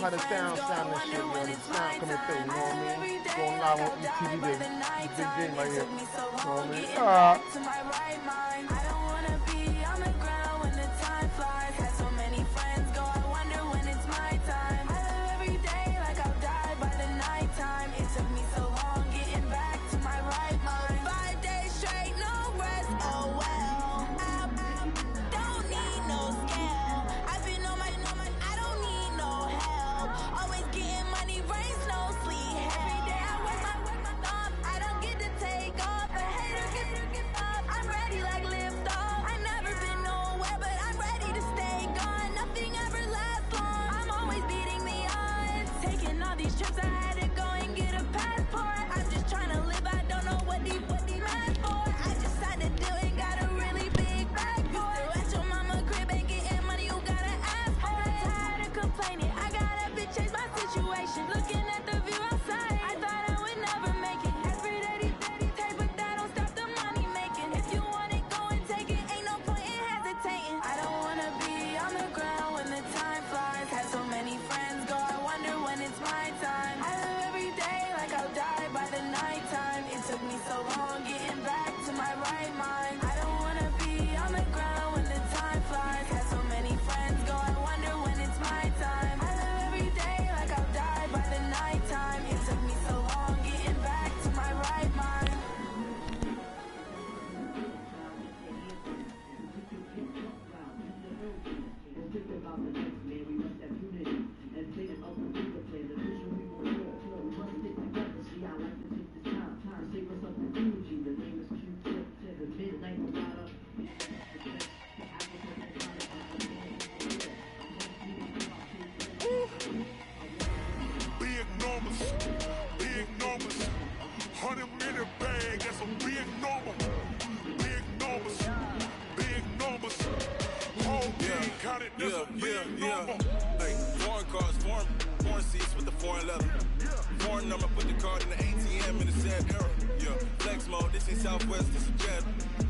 how the sound and shit, yo. The sound coming through, you know what I mean? Going live on ETv, the big game right here. You know what I mean? I don't wanna be on the ground when the time flies. Had so many friends go, I wonder when it's my time. I live every day like I'll die by the nighttime. It took me so long getting back to my right mind. 5 days straight, no rest, oh well. I don't need no scale. I've been on my, I don't need no help. Always getting money, rain, snow, sleet. Every day I work my thumb. I don't get to take off. A hater get up. I'm ready like lift off. I've never been nowhere, but I'm ready to stay gone. Nothing ever lasts long. I'm always beating the odds. Taking all these trips, I had to go and get a passport. I'm just trying to live. I don't know what these mad for. I just had to do it. Got a really big bag for it. At your mama crib ain't getting money. You gotta ask for it. Tired of complaining. I gotta be change my situation. Looking at the view outside, I thought I would never make it. Every day these take, but that don't stop the money making. If you want it, go and take it. Ain't no point in hesitating. I don't wanna be on the ground when the time flies. Had so many friends go, I wonder when it's my time. I live every day like I'll die by the nighttime. It took me so long getting back to my right mind. I don't wanna be on the ground when the time flies. Had so many friends go, I wonder when it's my time. I live every day like I'll die by the nighttime. It took me so long getting back to my right mind. Big numbers, 100-minute bag, that's a big number. Big numbers, whole game counted, that's a big number. Hey, foreign cars, foreign seats with the foreign leather. Foreign number, put the card in the ATM in the sad era. Yeah, flex mode, this ain't Southwest, this is jet.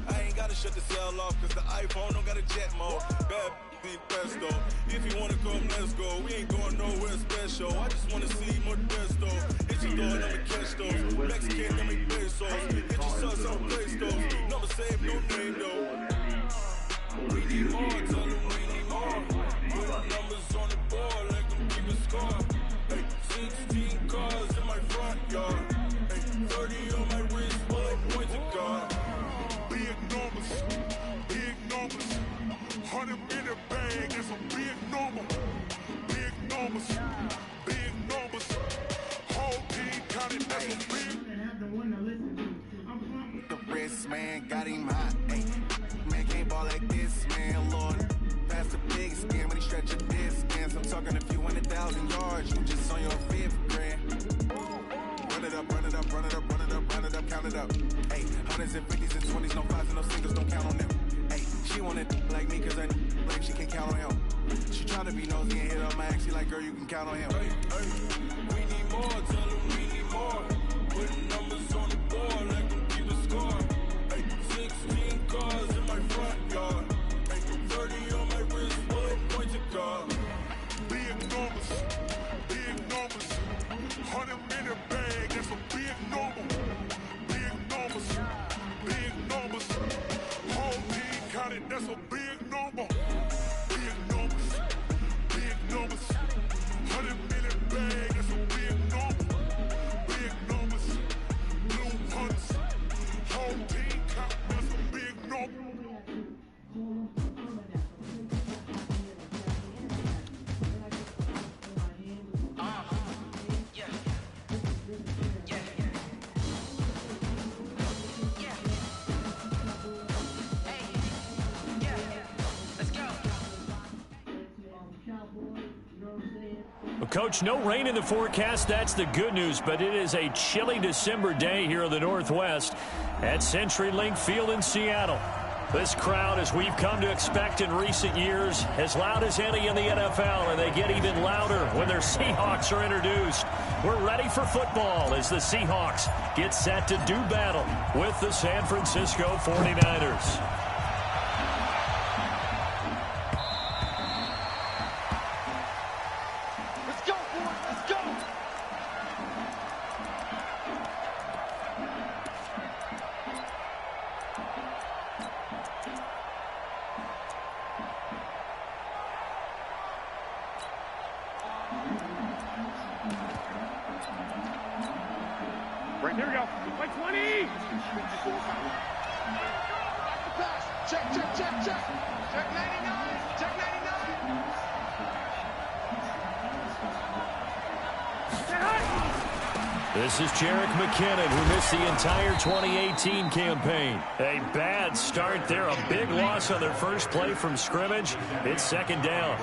I ain't gotta shut the cell off, cause the iPhone don't got a jet mode. Bad be best though. If you wanna come, let's go. We ain't going nowhere special. I just wanna see more Modesto. It's your door, let me catch those. Mexican, let me pesos. Get your sons on place those. Never save no name though. We need more, tell them we need more. Put the numbers on the board, let them keep a score. Hey, 16 cars in my front yard. Hey, 30 on my wrist, bullet pointed gun. Big numbers, 100-minute bag, that's a big number. Big numbers, whole team counted, that's a big. The wrist man got him hot. Ay, man can't ball like this, man. Lord, pass the big skin when he stretch a distance. I'm talking a few 100,000 yards. You just on your 5th grand. Run it up, count it up. Ay, hundreds and 50s and 20s, no 5s and no singles, don't count on them. Ay, she wanted like me cause I like she can count on him. She tryna be nosy and hit up my ex. She like, girl, you can count on him. Hey, we need more, tell them we need more. Putting numbers on the board, let them keep a score. Hey, 16 cars in my front yard. Hey, 30 on my wrist, bullet pointed gun. Big numbers, 100-minute bag, that's a big number. Big numbers, whole team counted, that's a big number. Big numbers, 100-minute bag, that's a big number. Big numbers, blue hunts, whole team count, that's a big number. Well, Coach, no rain in the forecast. That's the good news, but it is a chilly December day here in the Northwest at CenturyLink Field in Seattle. This crowd, as we've come to expect in recent years, as loud as any in the NFL, and they get even louder when their Seahawks are introduced. We're ready for football as the Seahawks get set to do battle with the San Francisco 49ers. Let's go! Right, here we go. Play 20. Check, check, check, check. Check 99. Check 99. This is Jerick McKinnon, who missed the entire 2018 campaign. A bad start there, a big loss on their first play from scrimmage. It's second down.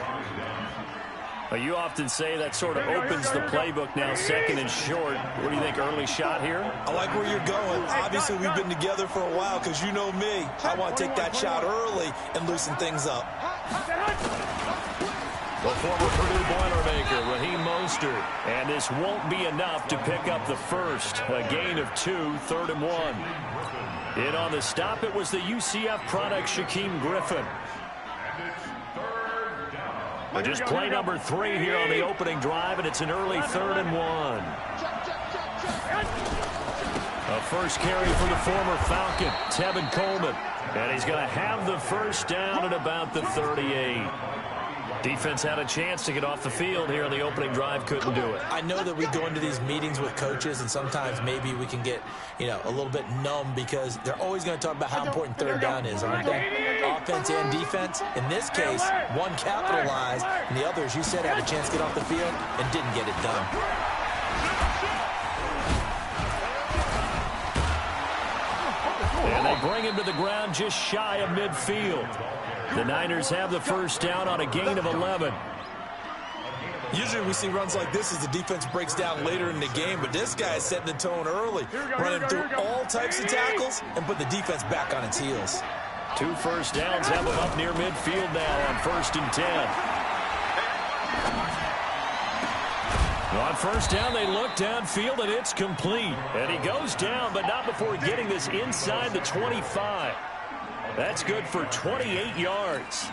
Well, you often say that sort of opens the playbook now, second and short. What do you think, early shot here? I like where you're going. Obviously, we've been together for a while because you know me. I want to take that shot early and loosen things up. The former Purdue Boilermaker, Raheem Mostert. And this won't be enough to pick up the first. A gain of 2, 3rd and 1. In on the stop, it was the UCF product, Shaquem Griffin. But just play number 3 here on the opening drive, and it's an early 3rd and 1. A first carry for the former Falcon, Tevin Coleman. And he's going to have the first down at about the 38. Defense had a chance to get off the field here on the opening drive, couldn't do it. I know that we go into these meetings with coaches, and sometimes maybe we can get, a little bit numb because they're always going to talk about how important third down is, aren't they? Offense and defense. In this case, one capitalized, and the others, you said, had a chance to get off the field and didn't get it done. And they bring him to the ground just shy of midfield. The Niners have the first down on a gain of 11. Usually we see runs like this as the defense breaks down later in the game, but this guy is setting the tone early, running through all types of tackles and put the defense back on its heels. 2 first downs have him up near midfield now on 1st and 10. On first down, they look downfield, and it's complete. And he goes down, but not before getting this inside the 25. That's good for 28 yards.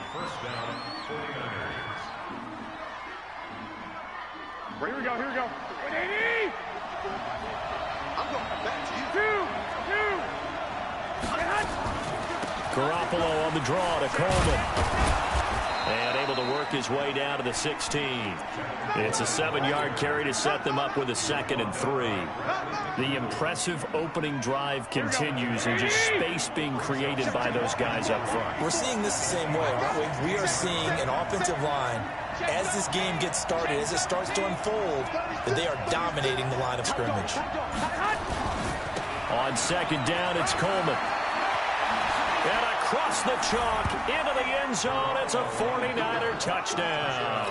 Here we go, here we go. 180. I'm going back to you. 2. Garoppolo on the draw to Coleman. And able to work his way down to the 16. It's a 7-yard carry to set them up with a 2nd and 3. The impressive opening drive continues, and just space being created by those guys up front. We're seeing this the same way, aren't we? We are seeing an offensive line, as this game gets started, as it starts to unfold, that they are dominating the line of scrimmage. On 2nd down, it's Coleman. And across the chalk, into the end zone, it's a 49er touchdown.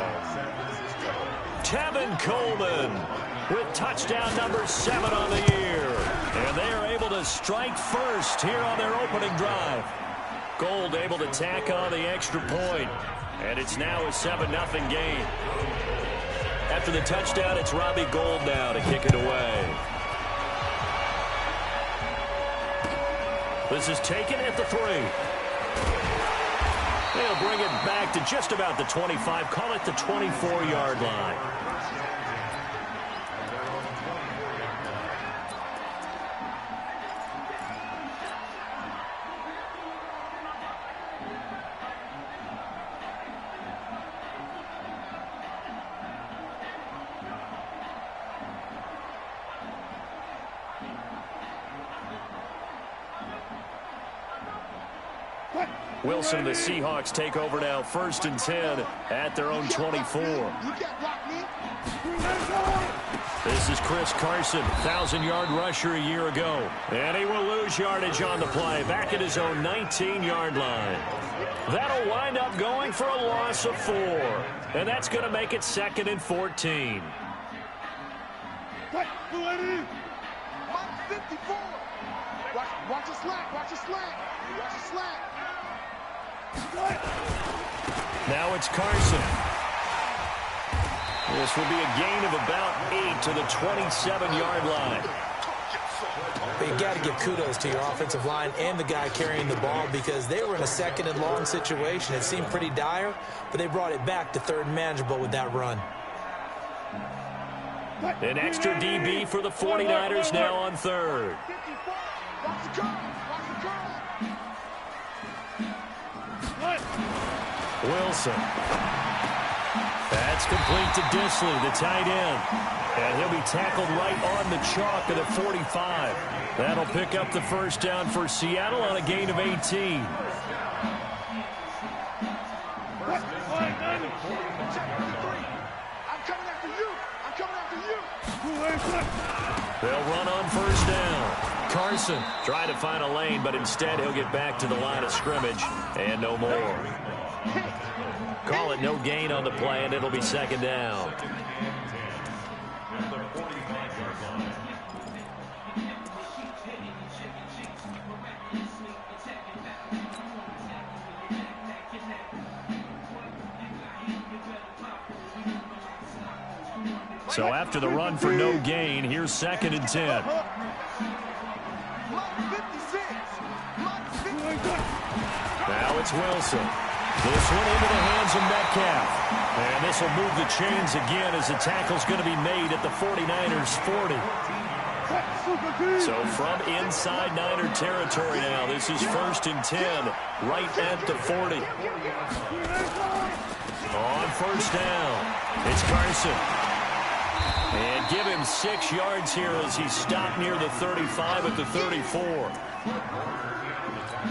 Tevin Coleman with touchdown number 7 on the year. And they are able to strike first here on their opening drive. Gold able to tack on the extra point. And it's now a 7-0 game. After the touchdown, it's Robbie Gould now to kick it away. This is taken at the 3. They'll bring it back to just about the 25. Call it the 24-yard line. Wilson and the Seahawks take over now, 1st and 10 at their own 24. This is Chris Carson, 1,000-yard rusher a year ago. And he will lose yardage on the play, back at his own 19-yard line. That'll wind up going for a loss of 4. And that's going to make it 2nd and 14. Watch your slack, watch your slack, watch your slack. Now it's Carson. This will be a gain of about 8 to the 27-yard line. But you got to give kudos to your offensive line and the guy carrying the ball, because they were in a 2nd and long situation. It seemed pretty dire, but they brought it back to 3rd and manageable with that run. An extra DB for the 49ers now on 3rd. Wilson. That's complete to Disley, the tight end. And he'll be tackled right on the chalk at the 45. That'll pick up the first down for Seattle on a gain of 18. They'll run on first down. Carson trying to find a lane, but instead he'll get back to the line of scrimmage and no more. Call it no gain on the play, and it'll be second down. So after the run for no gain, here's 2nd and 10. Now it's Wilson. This one into the hands of Metcalf. And this will move the chains again as the tackle's going to be made at the 49ers 40. So from inside Niner territory now, this is 1st and 10, right at the 40. On first down, it's Carson. And give him 6 yards here as he stopped near the 35 at the 34.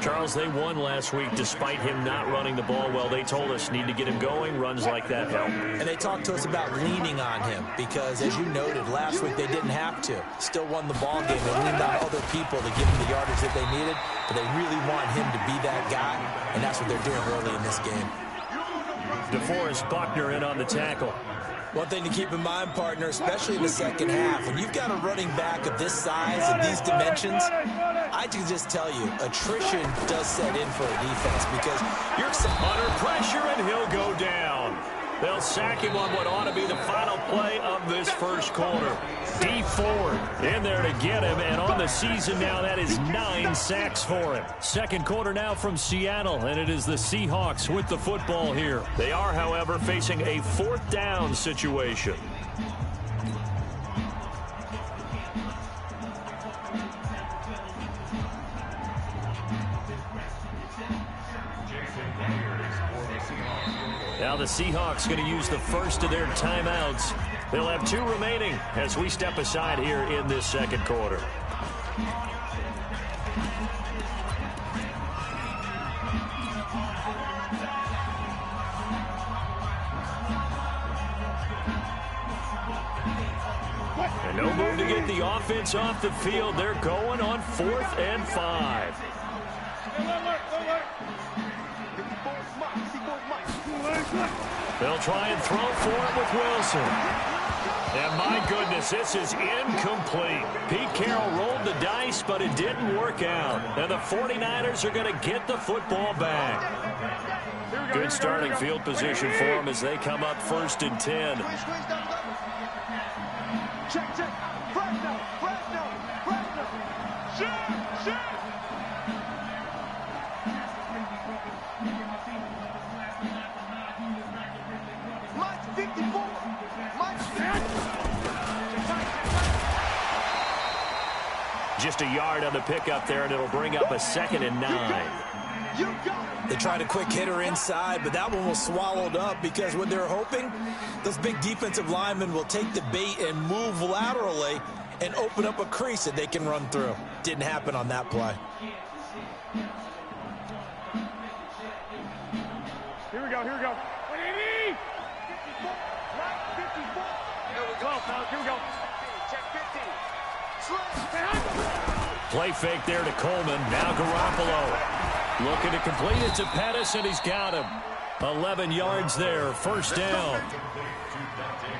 Charles, they won last week despite him not running the ball well. They told us need to get him going. Runs like that help. And they talked to us about leaning on him because, as you noted, last week they didn't have to. Still won the ball game. They leaned on other people to give him the yardage that they needed, but they really want him to be that guy, and that's what they're doing early in this game. DeForest Buckner in on the tackle. One thing to keep in mind, partner, especially in the second half, when you've got a running back of this size and these dimensions, I can just tell you, attrition does set in for a defense because you're under pressure and he'll go down. They'll sack him on what ought to be the final play of this first quarter. D Ford in there to get him, and on the season now, that is 9 sacks for him. Second quarter now from Seattle, and it is the Seahawks with the football here. They are, however, facing a 4th down situation. Now the Seahawks going to use the first of their timeouts. They'll have 2 remaining as we step aside here in this second quarter. And no move to get the offense off the field. They're going on 4th and 5. They'll try and throw for it with Wilson. And my goodness, this is incomplete. Pete Carroll rolled the dice, but it didn't work out. And the 49ers are going to get the football back. Good starting field position for them as they come up 1st and 10. Check, check. Fresno. Shoot. Mike's 54. Just a yard on the pickup there, and it'll bring up a 2nd and 9. They tried a quick hitter inside, but that one was swallowed up because what they're hoping, those big defensive linemen will take the bait and move laterally and open up a crease that they can run through. Didn't happen on that play. Here we go. 180! 54. Here we go. Check 15. Play fake there to Coleman. Now Garoppolo looking to complete it to Pettis, and he's got him. 11 yards there, first down.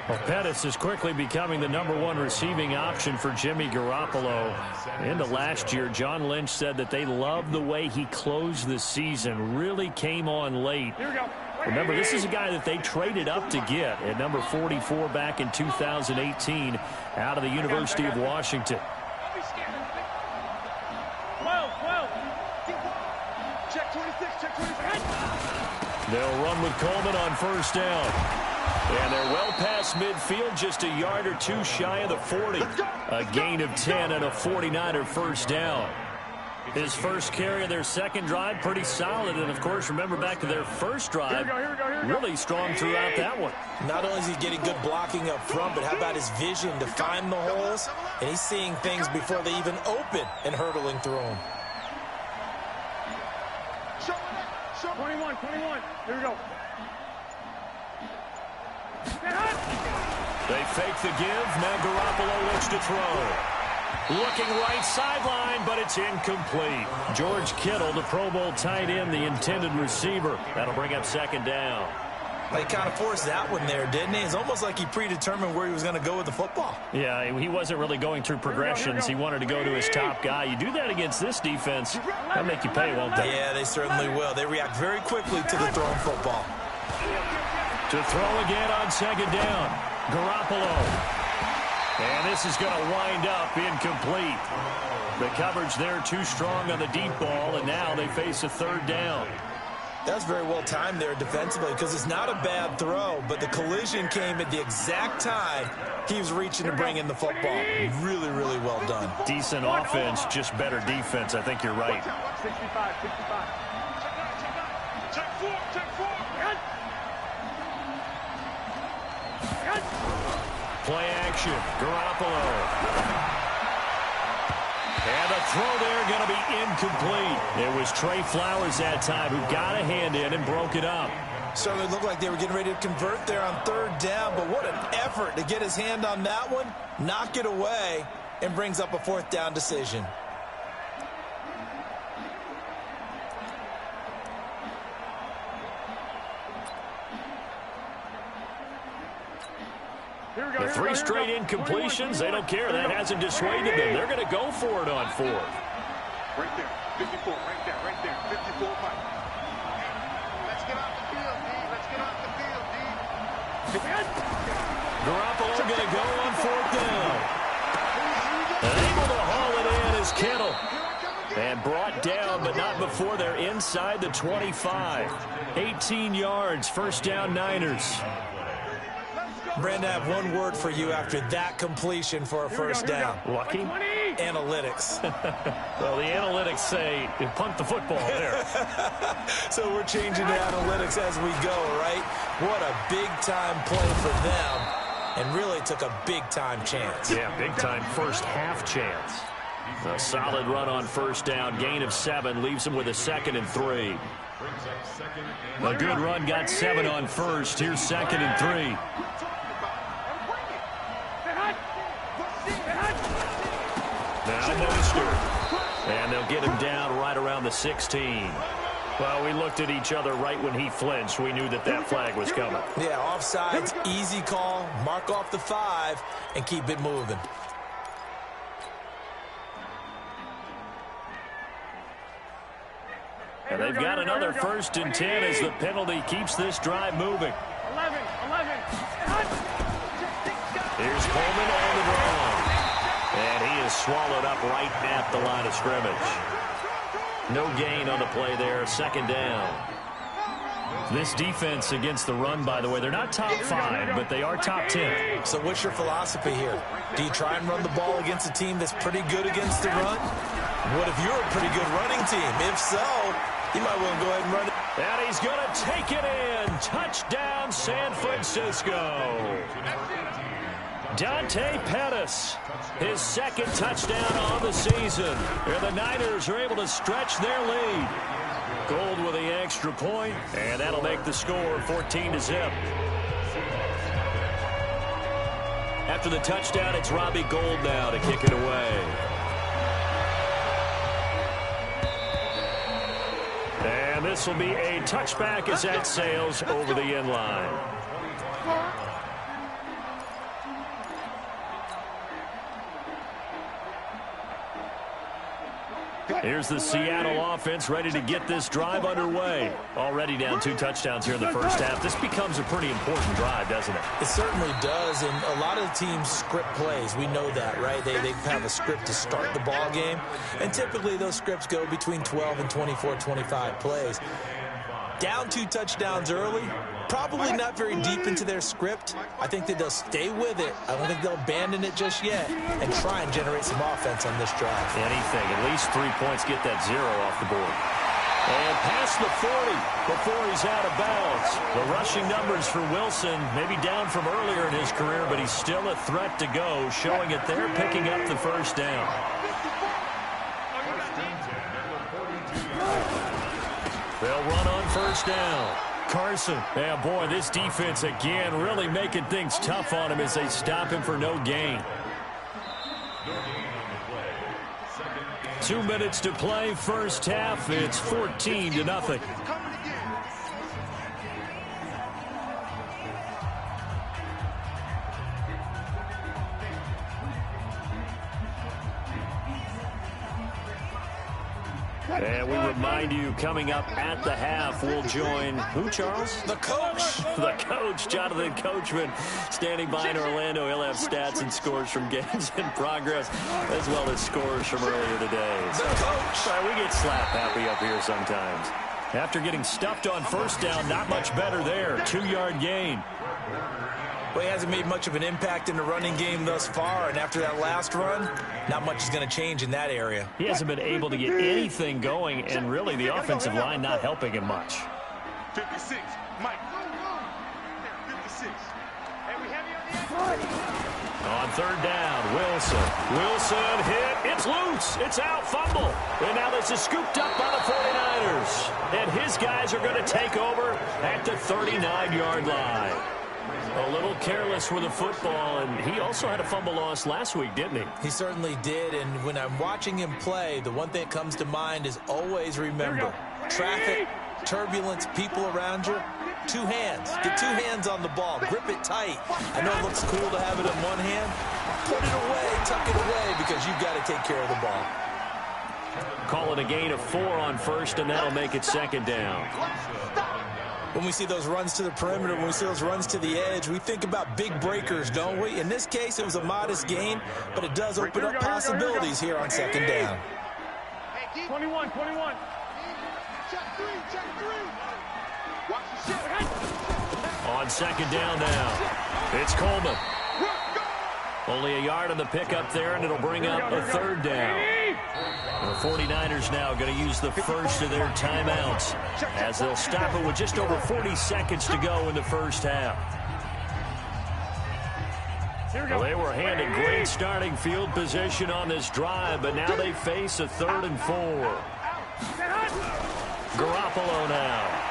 Well, Pettis is quickly becoming the #1 receiving option for Jimmy Garoppolo. Into last year, John Lynch said that they loved the way he closed the season, really came on late. Here we go. Remember, this is a guy that they traded up to get at number 44 back in 2018 out of the University of Washington. 12. Check 26. They'll run with Coleman on first down. And they're well past midfield, just a yard or 2 shy of the 40. A gain of 10 and a 49er first down. His first carry of their second drive, pretty solid. And, of course, remember back to their first drive, really strong throughout that one. Not only is he getting good blocking up front, but how about his vision to find the holes? And he's seeing things before they even open and hurdling through them. 21. Here we go. They fake the give. Now Garoppolo looks to throw. Looking right sideline, but it's incomplete. George Kittle, the Pro Bowl tight end, the intended receiver. That'll bring up second down. He kind of forced that one there, didn't he? It's almost like he predetermined where he was going to go with the football. Yeah, he wasn't really going through progressions. He wanted to go to his top guy. You do that against this defense, that'll make you pay, won't they? Yeah, they certainly will. They react very quickly to the thrown football. To throw again on second down. Garoppolo. And this is going to wind up incomplete. The coverage there too strong on the deep ball, and now they face a third down. That's very well timed there defensively because it's not a bad throw, but the collision came at the exact time he was reaching to bring in the football. Really, really well done. Decent offense, just better defense. I think you're right. 65. Check four. Play action. Garoppolo. And the throw there going to be incomplete. It was Trey Flowers that time who got a hand in and broke it up. Certainly looked like they were getting ready to convert there on third down, but what an effort to get his hand on that one, knock it away, and brings up a fourth down decision. The three straight incompletions, they don't care. That hasn't dissuaded them. They're going to go for it on fourth. Right there. 54. Right there. 54. Let's get off the field, D. Let's get off the field, D. Garoppolo going to go on fourth down. Able to haul it in is Kittle. And brought down, but not before they're inside the 25. 18 yards, first down Niners. Brandon, I have one word for you after that completion for a first down. Lucky? Analytics. Well, the analytics say punt the football there. So we're changing to analytics as we go, right? What a big-time play for them, and really took a big-time chance. Yeah, big-time first half chance. A solid run on first down, gain of 7, leaves them with a 2nd and 3. A good run got 7 on first. Here's 2nd and 3. Now Mostert. And they'll get him down right around the 16. Well, we looked at each other right when he flinched. We knew that that flag was coming. Yeah, offsides, easy call. Mark off the 5 and keep it moving. And they've got another 1st and 10 as the penalty keeps this drive moving. 11. Here's Coleman on the draw. And he is swallowed up right at the line of scrimmage. No gain on the play there, 2nd down. This defense against the run, by the way, they're not top 5, but they are top 10. So what's your philosophy here? Do you try and run the ball against a team that's pretty good against the run? What if you're a pretty good running team? If so, you might want to go ahead and run it. And he's going to take it in. Touchdown, San Francisco. Dante Pettis, his 2nd touchdown on the season. And the Niners are able to stretch their lead. Gold with the extra point, and that'll make the score 14-0. After the touchdown, it's Robbie Gould now to kick it away. And this will be a touchback as that sails over the end line. Here's the Seattle offense ready to get this drive underway. Already down 2 touchdowns here in the first half. This becomes a pretty important drive, doesn't it? It certainly does, and a lot of teams script plays. We know that, right? They have a script to start the ball game, and typically those scripts go between 12 and 24, 25 plays. Down 2 touchdowns early, Probably not very deep into their script. I think that they'll stay with it. I don't think they'll abandon it just yet and try and generate some offense on this drive. Anything. At least 3 points, get that 0 off the board. And past the 40 before he's out of bounds. The rushing numbers for Wilson, maybe down from earlier in his career, but he's still a threat to go, showing it there, picking up the first down. They'll run on first down. Carson. Yeah, boy, this defense again really making things tough on him as they stop him for no gain. 2 minutes to play, first half. It's 14-0. And we remind you, coming up at the half, we'll join who, Charles? The coach. The coach, Jonathan Coachman, standing by in Orlando. He'll have stats and scores from games in progress, as well as scores from earlier today. The coach. We get slap happy up here sometimes. After getting stuffed on first down, not much better there. 2-yard gain. Well, he hasn't made much of an impact in the running game thus far, and after that last run, not much is going to change in that area. He hasn't been able to get anything going, and really the offensive line not helping him much. 56, Mike. 56. And we have you on the On third down, Wilson. Wilson hit. It's loose. It's out. Fumble. And now this is scooped up by the 49ers. And his guys are going to take over at the 39-yard line. A little careless with the football, and he also had a fumble loss last week, didn't he? He certainly did, and when I'm watching him play, the one thing that comes to mind is always remember, traffic, turbulence, people around you, 2 hands. Get 2 hands on the ball. Grip it tight. I know it looks cool to have it in one hand. Put it away, tuck it away, because you've got to take care of the ball. Call it a gain of 4 on first, and that'll make it second down. When we see those runs to the perimeter, when we see those runs to the edge, we think about big breakers, don't we? In this case, it was a modest gain, but it does open up possibilities here on second down. 21. Check 3. Watch the shit. On second down now, it's Coleman. Only a yard on the pickup there, and it'll bring up a third down. The 49ers now going to use the first of their timeouts as they'll stop it with just over 40 seconds to go in the first half. Well, they were handed great starting field position on this drive, but now they face a 3rd and 4. Garoppolo now.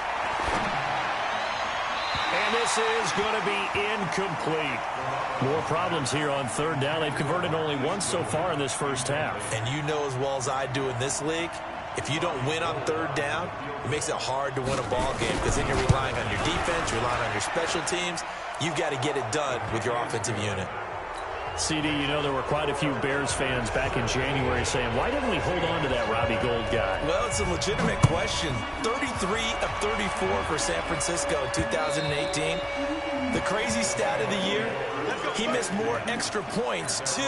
And this is going to be incomplete. More problems here on third down. They've converted only once so far in this first half. And you know as well as I do in this league, if you don't win on third down, it makes it hard to win a ball game because then you're relying on your defense, you're relying on your special teams. You've got to get it done with your offensive unit. CD, you know there were quite a few Bears fans back in January saying, why didn't we hold on to that Robbie Gould guy? Well, it's a legitimate question. 33 of 34 for San Francisco in 2018. The crazy stat of the year, he missed more extra points, 2,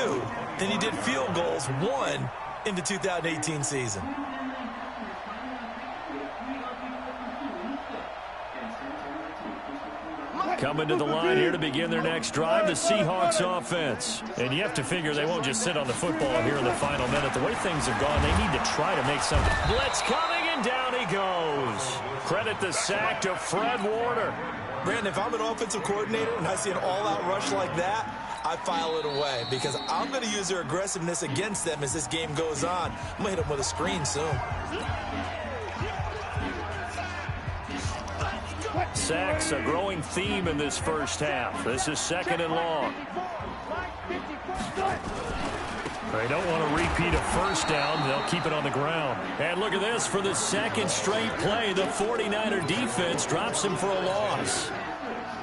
than he did field goals, 1, in the 2018 season. Coming to the line here to begin their next drive, the Seahawks offense. And you have to figure they won't just sit on the football here in the final minute. The way things have gone, they need to try to make something. Blitz coming, and down he goes. Credit the sack to Fred Warner. Brandon, if I'm an offensive coordinator and I see an all-out rush like that, I file it away because I'm going to use their aggressiveness against them as this game goes on. I'm going to hit them with a screen soon. Sacks, a growing theme in this first half. This is 2nd and long. They don't want to repeat a first down. They'll keep it on the ground. And look at this. For the second straight play, the 49er defense drops him for a loss.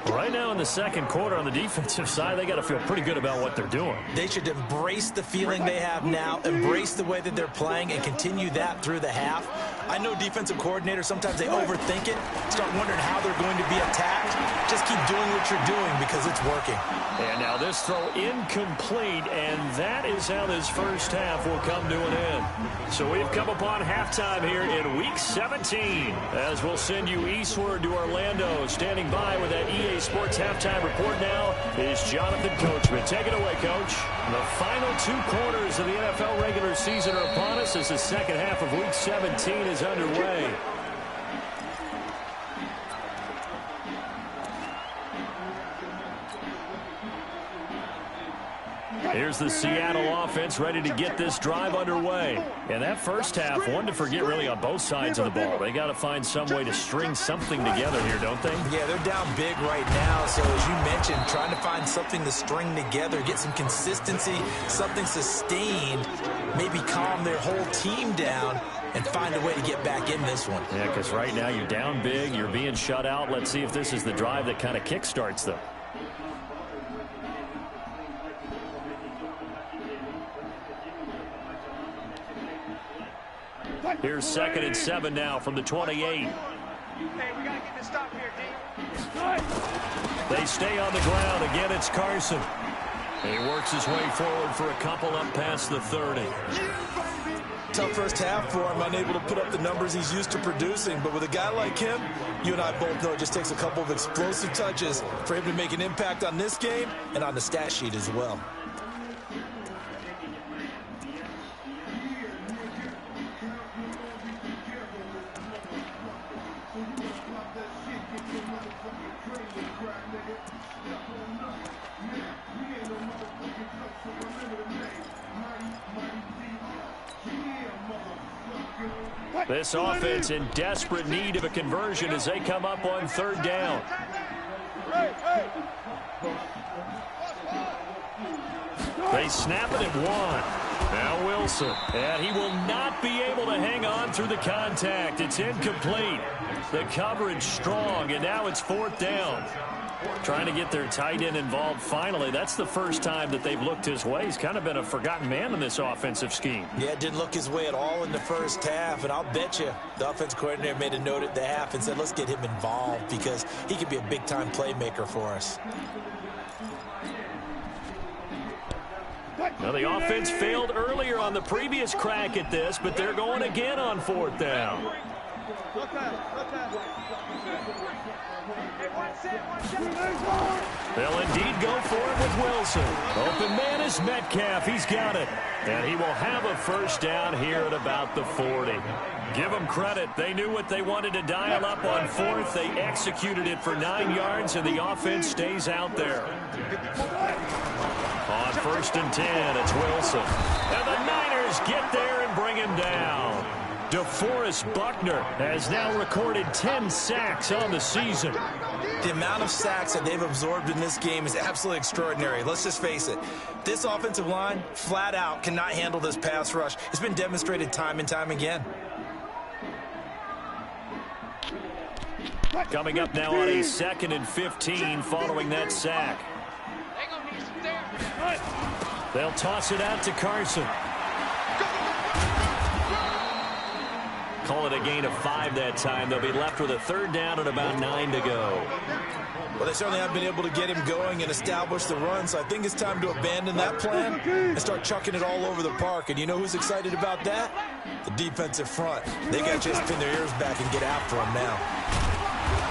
Right now in the second quarter on the defensive side, they got to feel pretty good about what they're doing. They should embrace the feeling they have now, embrace the way that they're playing, and continue that through the half. I know defensive coordinators, sometimes they overthink it, start wondering how they're going to be attacked. Just keep doing what you're doing because it's working. And now this throw incomplete, and that is how this first half will come to an end. So we've come upon halftime here in Week 17, as we'll send you eastward to Orlando. Standing by with that EA Sports halftime report now is Jonathan Coachman. Take it away, Coach. The final 2 quarters of the NFL regular season are upon us as the second half of Week 17 is underway. Here's the Seattle offense ready to get this drive underway. And that first half, one to forget really on both sides of the ball. They got to find some way to string something together here, don't they? Yeah, they're down big right now. So as you mentioned, trying to find something to string together, get some consistency, something sustained, maybe calm their whole team down and find a way to get back in this one. Yeah, because right now you're down big, you're being shut out. Let's see if this is the drive that kind of kickstarts them. Here's 2nd and 7 now from the 28. Hey, we got to get this stop here, D. They stay on the ground. Again, it's Carson. He works his way forward for a couple up past the 30. Tough first half for him, unable to put up the numbers he's used to producing. But with a guy like him, you and I both know it just takes a couple of explosive touches for him to make an impact on this game and on the stat sheet as well. This offense in desperate need of a conversion as they come up on 3rd down. They snap it at 1. Now Wilson. And he will not be able to hang on through the contact. It's incomplete. The coverage strong, and now it's 4th down. Trying to get their tight end involved finally. That's the first time that they've looked his way. He's kind of been a forgotten man in this offensive scheme. Yeah, it didn't look his way at all in the first half, and I'll bet you the offensive coordinator made a note at the half and said, let's get him involved because he could be a big-time playmaker for us. Now, the offense failed earlier on the previous crack at this, but they're going again on 4th down. They'll indeed go for it with Wilson. Open man is Metcalf. He's got it. And he will have a first down here at about the 40. Give them credit. They knew what they wanted to dial up on 4th. They executed it for 9 yards, and the offense stays out there. On 1st and 10, it's Wilson. And the Niners get there and bring him down. DeForest Buckner has now recorded 10 sacks on the season. The amount of sacks that they've absorbed in this game is absolutely extraordinary. Let's just face it. This offensive line, flat out, cannot handle this pass rush. It's been demonstrated time and time again. Coming up now on a 2nd and 15 following that sack. They'll toss it out to Carson. Call it a gain of 5 that time. They'll be left with a 3rd down and about 9 to go. Well, they certainly haven't been able to get him going and establish the run, so I think it's time to abandon that plan and start chucking it all over the park. And you know who's excited about that? The defensive front. They got to just pin their ears back and get after him now.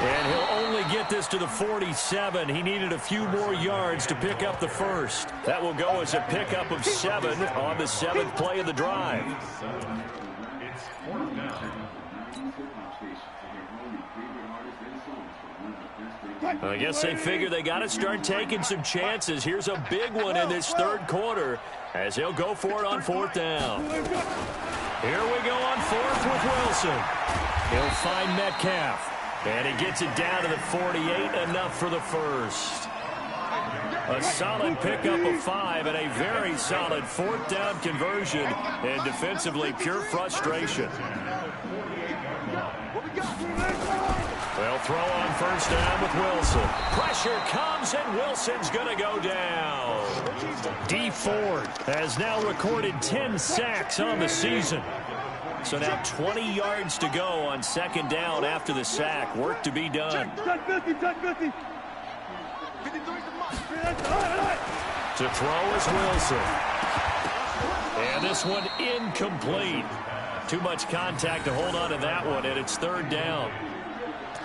And he'll only get this to the 47. He needed a few more yards to pick up the first. That will go as a pickup of 7 on the 7th play of the drive. I guess they figure they got to start taking some chances. Here's a big one in this 3rd quarter as they'll go for it on 4th down. Here we go on 4th with Wilson. He'll find Metcalf. And he gets it down to the 48, enough for the first. A solid pickup of 5 and a very solid 4th down conversion, and defensively pure frustration. They'll throw on 1st down with Wilson. Pressure comes, and Wilson's going to go down. Dee Ford has now recorded 10 sacks on the season. So now 20 yards to go on second down after the sack. Work to be done. To throw is Wilson. And this one incomplete. Too much contact to hold on to that one, and it's third down.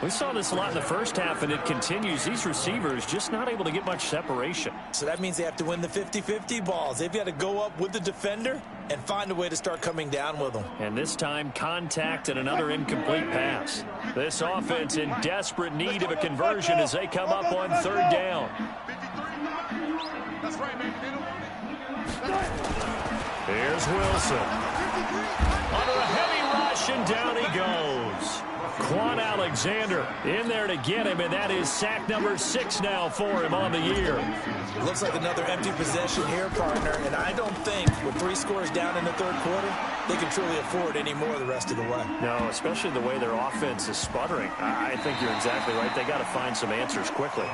We saw this a lot in the first half, and it continues. These receivers just not able to get much separation. So that means they have to win the 50-50 balls. They've got to go up with the defender and find a way to start coming down with them. And this time, contact and another incomplete pass. This offense in desperate need of a conversion as they come up on third down. Here's Wilson. Under a heavy rush, and down he goes. Quan Alexander in there to get him, and that is sack number 6 now for him on the year. Looks like another empty possession here, partner, and I don't think with 3 scores down in the third quarter, they can truly afford any more the rest of the way. No, especially the way their offense is sputtering. I think you're exactly right. They got to find some answers quickly.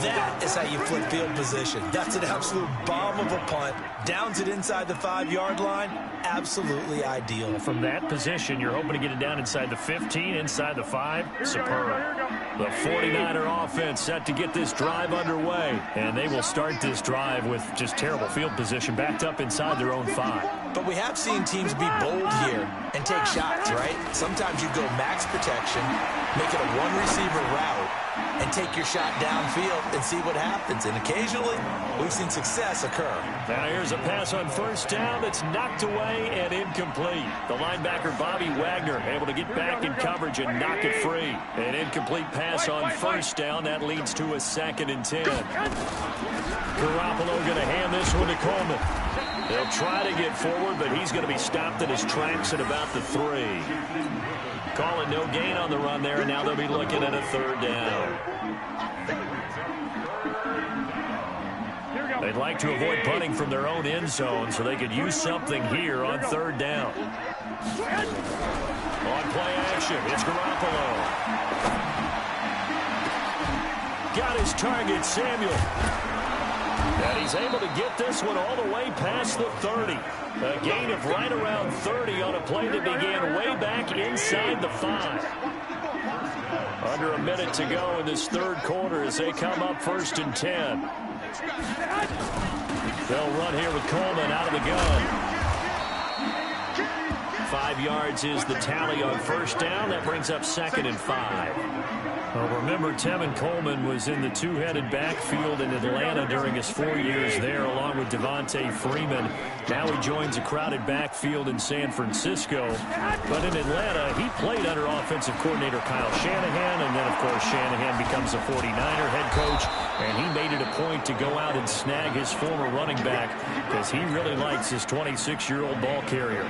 That is how you flip field position. That's an absolute bomb of a punt. Downs it inside the 5-yard line. Absolutely ideal. From that position, you're hoping to get it down inside the 15, inside the 5. Superb. The 49er offense set to get this drive underway. And they will start this drive with just terrible field position backed up inside their own 5. But we have seen teams be bold here and take shots, right? Sometimes you go max protection, make it a one-receiver route, and take your shot downfield and see what happens. And occasionally, we've seen success occur. Now here's a pass on first down that's knocked away and incomplete. The linebacker, Bobby Wagner, able to get back in coverage and knock it free. An incomplete pass on first down. That leads to a 2nd and 10. Garoppolo going to hand this one to Coleman. They'll try to get forward, but he's going to be stopped in his tracks at about the 3. Call it no gain on the run there, and now they'll be looking at a 3rd down. They'd like to avoid punting from their own end zone so they could use something here on 3rd down. On play action, it's Garoppolo. Got his target, Samuel. And he's able to get this one all the way past the 30. A gain of right around 30 on a play that began way back inside the 5. Under a minute to go in this third quarter as they come up 1st and 10. They'll run here with Coleman out of the gun. 5 yards is the tally on first down. That brings up 2nd and 5. Well, remember, Tevin Coleman was in the two-headed backfield in Atlanta during his 4 years there, along with Devontae Freeman. Now he joins a crowded backfield in San Francisco. But in Atlanta, he played under offensive coordinator Kyle Shanahan, and then, of course, Shanahan becomes a 49er head coach, and he made it a point to go out and snag his former running back because he really likes his 26-year-old ball carrier.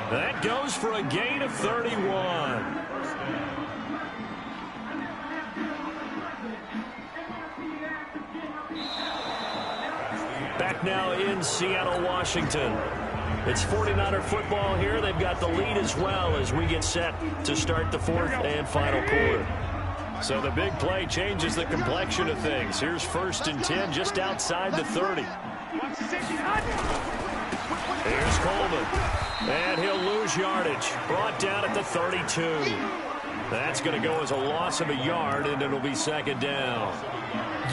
That goes for a gain of 31. Back now in Seattle, Washington. It's 49er football here. They've got the lead as well as we get set to start the 4th and final quarter. So the big play changes the complexion of things. Here's 1st and 10 just outside the 30. Here's Coleman. And he'll lose yardage. Brought down at the 32. That's going to go as a loss of a yard, and it'll be 2nd down.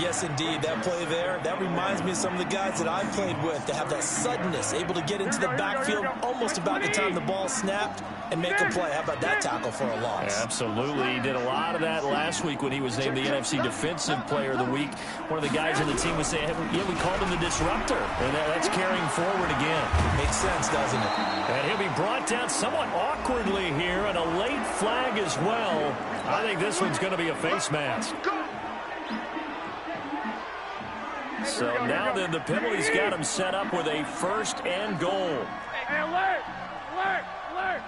Yes, indeed. That play there, that reminds me of some of the guys that I've played with that have that suddenness, able to get into the backfield almost about the time the ball snapped and make a play. How about that tackle for a loss? Absolutely. He did a lot of that last week when he was named the NFC Defensive Player of the Week. One of the guys on the team was saying, yeah, we called him the disruptor. And that's carrying forward again. Makes sense, doesn't it? And he'll be brought down somewhat awkwardly here, and a late flag as well. I think this one's going to be a face mask. So now then the penalty's got him set up with a 1st and goal. Hey, alert! Alert! Alert!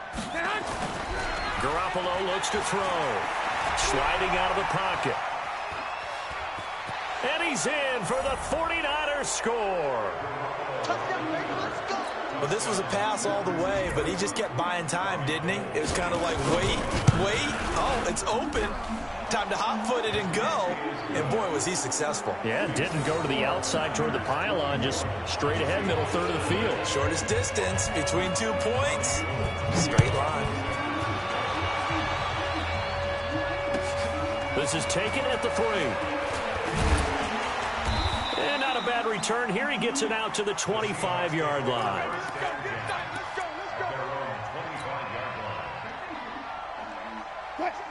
Garoppolo looks to throw. Sliding out of the pocket. And he's in for the 49ers score. Well, this was a pass all the way, but he just kept buying time, didn't he? It was kind of like, wait. Oh, it's open. Time to hot-foot it and go. And, boy, was he successful. Yeah, didn't go to the outside toward the pylon, just straight ahead, middle third of the field. Shortest distance between 2 points. Straight line. This is taken at the 3. And not a bad return here. He gets it out to the 25-yard line.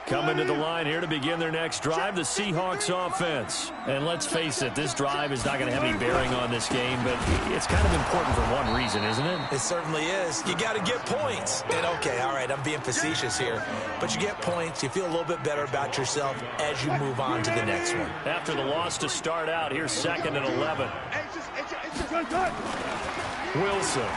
Coming to the line here to begin their next drive, the Seahawks offense. And let's face it, this drive is not going to have any bearing on this game, but it's kind of important for one reason, isn't it? It certainly is. You got to get points. And, okay, all right, I'm being facetious here, but you get points, you feel a little bit better about yourself as you move on to the next one. After the loss to start out, here's 2nd and 11. Wilson.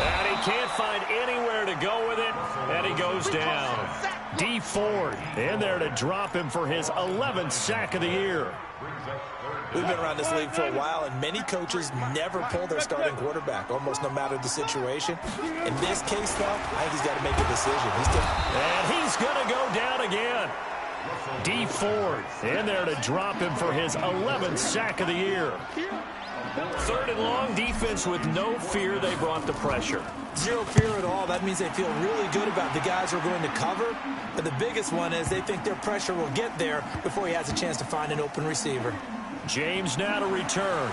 And he can't find anywhere to go with it, and he goes down. D. Ford in there to drop him for his 11th sack of the year. We've been around this league for a while, and many coaches never pull their starting quarterback, almost no matter the situation. In this case, though, I think he's got to make a decision. And he's going to go down again. D. Ford in there to drop him for his 11th sack of the year. 3rd and long, defense with no fear. They brought the pressure. Zero fear at all. That means they feel really good about the guys who are going to cover. But the biggest one is they think their pressure will get there before he has a chance to find an open receiver. James now to return.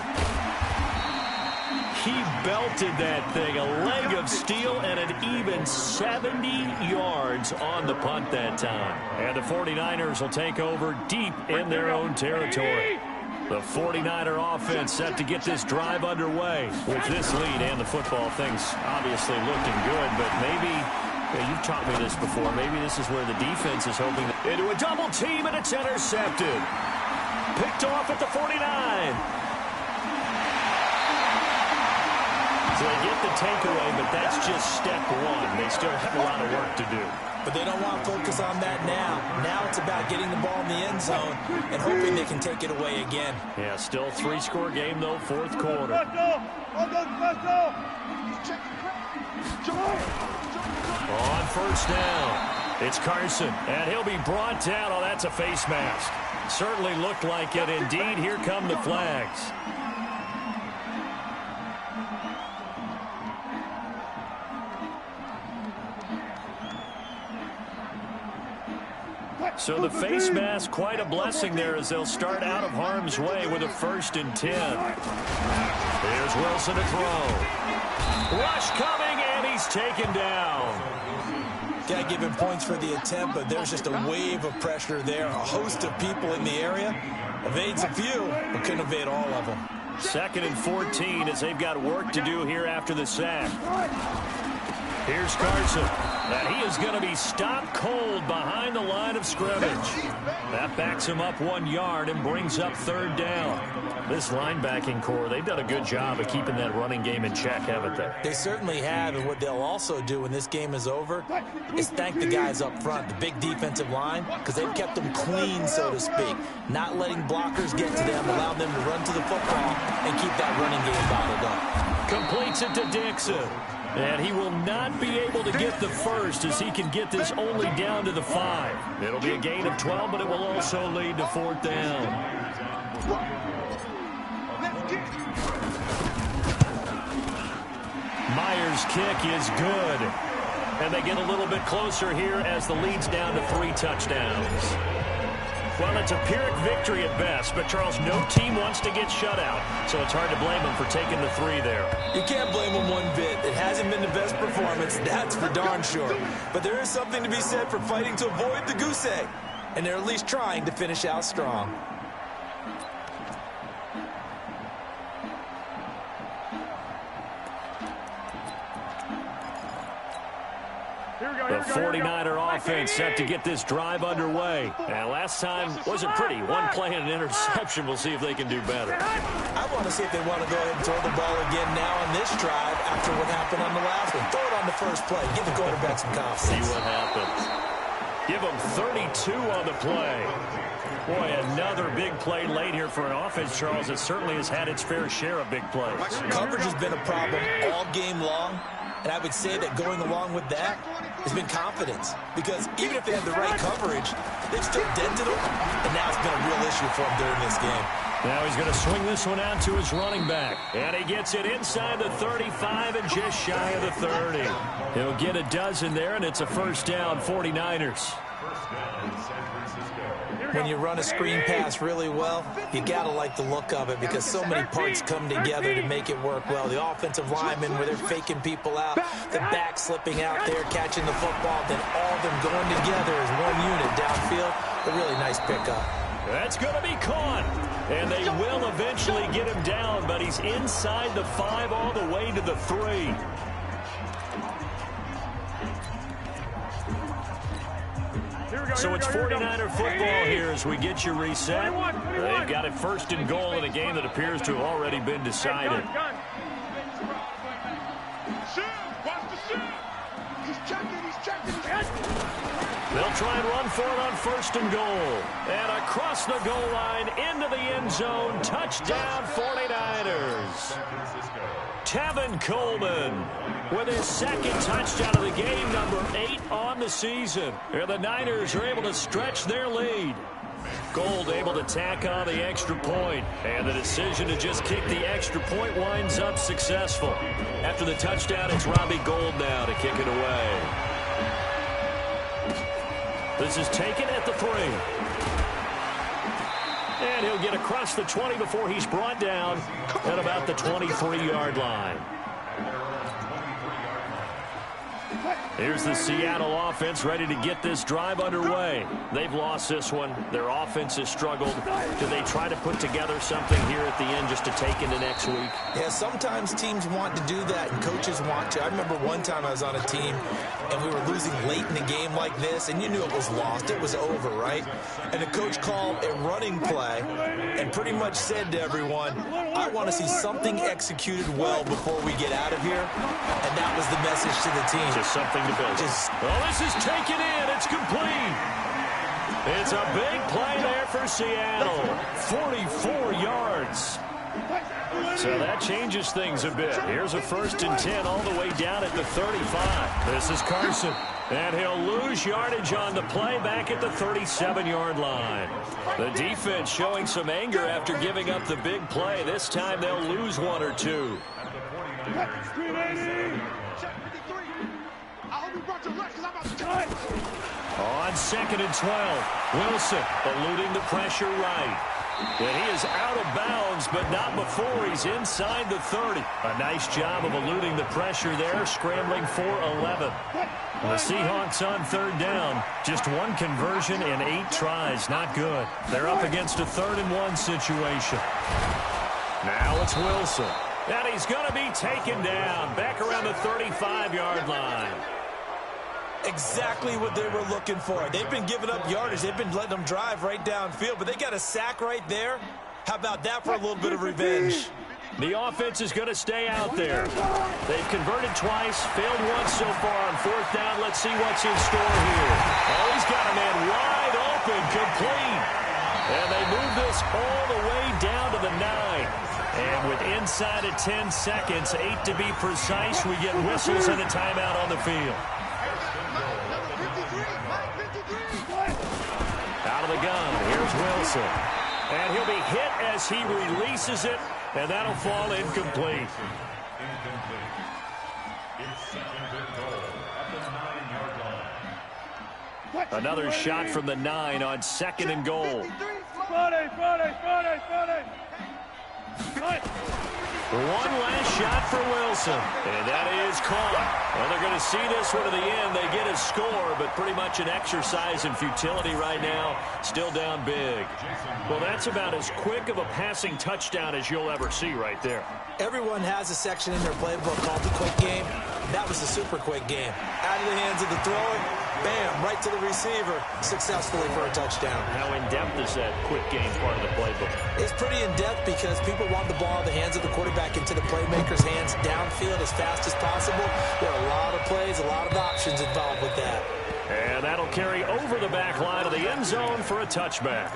He belted that thing. A leg of steel and an even 70 yards on the punt that time. And the 49ers will take over deep in their own territory. The 49er offense set to get this drive underway. With this lead and the football, things obviously looking good, but maybe, you've taught me this before, maybe this is where the defense is hoping into a double team, and it's intercepted. Picked off at the 49. So they get the takeaway, but that's just step one. They still have a lot of work to do. But they don't want to focus on that now. Now it's about getting the ball in the end zone and hoping they can take it away again. Yeah, still 3-score game, though, 4th quarter. On 1st down, it's Carson, and he'll be brought down. Oh, that's a face mask. Certainly looked like it. Indeed, here come the flags. So the face mask, quite a blessing there as they'll start out of harm's way with a 1st and 10. Here's Wilson to throw. Rush coming, and he's taken down. Got to give him points for the attempt, but there's just a wave of pressure there. A host of people in the area. Evades a few, but couldn't evade all of them. 2nd and 14 as they've got work to do here after the sack. Here's Carson. And he is going to be stopped cold behind the line of scrimmage. That backs him up 1 yard and brings up 3rd down. This linebacking core, they've done a good job of keeping that running game in check, haven't they? They certainly have, and what they'll also do when this game is over is thank the guys up front, the big defensive line, because they've kept them clean, so to speak. Not letting blockers get to them, allowing them to run to the football and keep that running game bottled up. Completes it to Dixon. And he will not be able to get the first as he can get this only down to the 5. It'll be a gain of 12, but it will also lead to 4th down. Myers' kick is good. And they get a little bit closer here as the lead's down to 3 touchdowns. Well, it's a Pyrrhic victory at best, but, Charles, no team wants to get shut out, so it's hard to blame them for taking the 3 there. You can't blame them one bit. It hasn't been the best performance, that's for darn sure. But there is something to be said for fighting to avoid the goose egg, and they're at least trying to finish out strong. The 49er offense set to get this drive underway. And last time wasn't pretty. One play and an interception. We'll see if they can do better. I want to see if they want to go ahead and throw the ball again now on this drive after what happened on the last one. Throw it on the first play. Give the quarterback some confidence. See what happens. Give them 32 on the play. Boy, another big play late here for an offense, Charles, that certainly has had its fair share of big plays. Coverage has been a problem all game long, and I would say that going along with that has been confidence. Because even if they had the right coverage, they've still dented them, and now it's been a real issue for them during this game. Now he's going to swing this one out to his running back. And he gets it inside the 35 and just shy of the 30. He'll get a dozen there, and it's a first down, 49ers. When you run a screen pass really well, you got to like the look of it because so many parts come together to make it work well. The offensive linemen, where they're faking people out, the back slipping out there, catching the football, then all of them going together as one unit downfield. A really nice pickup. That's going to be caught. And they will eventually get him down, but he's inside the 5 all the way to the 3. So it's 49er football here as we get you reset. They've got it first and goal in a game that appears to have already been decided. They'll try and run for it on first and goal. And across the goal line into the end zone. Touchdown 49ers. Tevin Coleman with his second touchdown of the game, number 8 on the season. And the Niners are able to stretch their lead. Gold able to tack on the extra point. And the decision to just kick the extra point winds up successful. After the touchdown, it's Robbie Gould now to kick it away. This is taken at the 3. And he'll get across the 20 before he's brought down at about the 23-yard line. Here's the Seattle offense ready to get this drive underway. They've lost this one. Their offense has struggled. Do they try to put together something here at the end just to take into next week? Yeah, sometimes teams want to do that and coaches want to. I remember one time I was on a team and we were losing late in a game like this, and you knew it was lost. It was over, right? And the coach called a running play and pretty much said to everyone, I want to see something executed well before we get out of here. And that was the message to the team. Just something to build. Well, this is taken in. It's complete. It's a big play there for Seattle. 44 yards. So that changes things a bit. Here's a first and 10 all the way down at the 35. This is Carson. And he'll lose yardage on the play back at the 37-yard line. The defense showing some anger after giving up the big play. This time they'll lose 1 or 2. On 2nd and 12, Wilson eluding the pressure right. And he is out of bounds, but not before he's inside the 30. A nice job of eluding the pressure there, scrambling for 11. The Seahawks on 3rd down. Just 1 conversion in 8 tries. Not good. They're up against a 3rd and 1 situation. Now it's Wilson. And he's going to be taken down back around the 35-yard line. Exactly what they were looking for. They've been giving up yardage. They've been letting them drive right downfield, but they got a sack right there. How about that for a little bit of revenge? The offense is going to stay out there. They've converted twice, failed once so far on 4th down. Let's see what's in store here. Oh, he's got a man wide open, complete. And they move this all the way down to the 9. And with inside of 10 seconds, 8 to be precise, we get whistles and a timeout on the field. Out of the gun, here's Wilson. And he'll be hit as he releases it, and that'll fall incomplete. Another shot from the 9 on 2nd and goal. One last shot for Wilson, and that is caught. Well, they're going to see this one to the end. They get a score, but pretty much an exercise in futility right now. Still down big. Well, that's about as quick of a passing touchdown as you'll ever see right there. Everyone has a section in their playbook called the quick game. That was the super quick game. Out of the hands of the thrower, bam, right to the receiver, successfully for a touchdown. How in-depth is that quick game part of the playbook? It's pretty in-depth because people want the ball in the hands of the quarterback into the playmaker's hands downfield as fast as possible. There are a lot of plays, a lot of options involved with that. And that'll carry over the back line of the end zone for a touchback.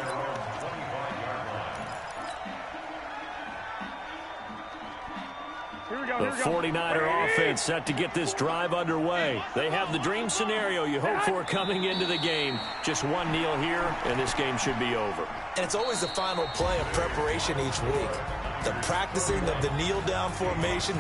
The 49er offense set to get this drive underway. They have the dream scenario you hope for coming into the game. Just one kneel here, and this game should be over. And it's always the final play of preparation each week. The practicing of the kneel-down formation,